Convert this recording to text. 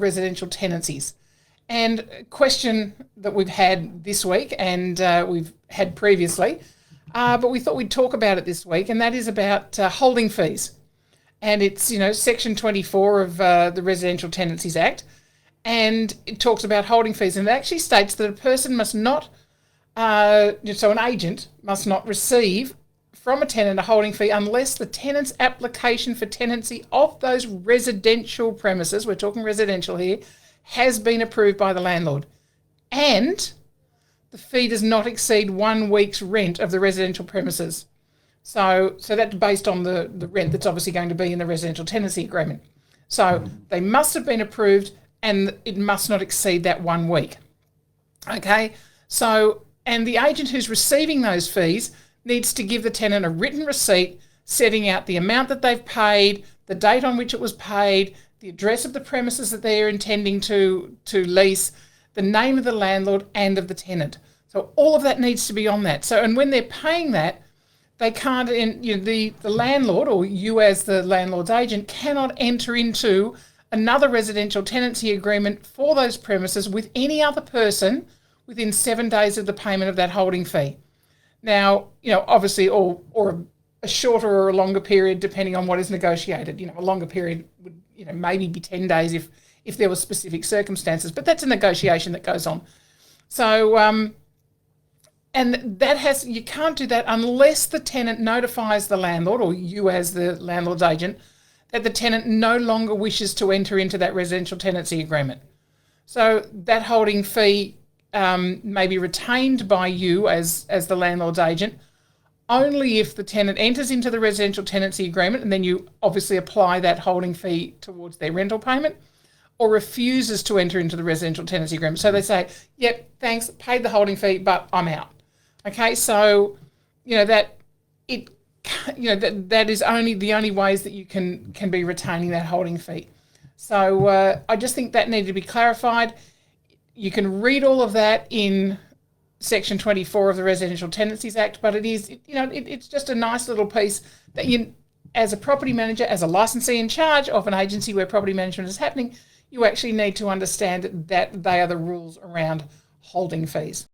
residential tenancies. And a question that we've had this week and we've had previously, but we thought we'd talk about it this week, and that is about holding fees. And it's, Section 24 of the Residential Tenancies Act, and it talks about holding fees. And it actually states that a person must not, so an agent must not receive from a tenant a holding fee unless the tenant's application for tenancy of those residential premises, we're talking residential here, has been approved by the landlord, and the fee does not exceed 1 week's rent of the residential premises. So that's based on the rent that's obviously going to be in the residential tenancy agreement. So they must have been approved and it must not exceed that 1 week. Okay, so, and the agent who's receiving those fees needs to give the tenant a written receipt setting out the amount that they've paid, the date on which it was paid, the address of the premises that they're intending to lease, the name of the landlord and of the tenant. So all of that needs to be on that. So, and when they're paying that, they can't, the landlord, or you as the landlord's agent, cannot enter into another residential tenancy agreement for those premises with any other person within 7 days of the payment of that holding fee. Now, obviously, or a shorter or a longer period, depending on what is negotiated. A longer period would, maybe be 10 days if there were specific circumstances, but that's a negotiation that goes on. So, and you can't do that unless the tenant notifies the landlord, or you as the landlord's agent, that the tenant no longer wishes to enter into that residential tenancy agreement. So that holding fee may be retained by you as the landlord's agent only if the tenant enters into the residential tenancy agreement, and then you obviously apply that holding fee towards their rental payment, or refuses to enter into the residential tenancy agreement. So they say, yep, thanks, paid the holding fee, but I'm out. Okay, so that is only the only ways that you can be retaining that holding fee. So I just think that needed to be clarified. You can read all of that in Section 24 of the Residential Tenancies Act, but it's just a nice little piece that you, as a property manager, as a licensee in charge of an agency where property management is happening, you actually need to understand that they are the rules around holding fees.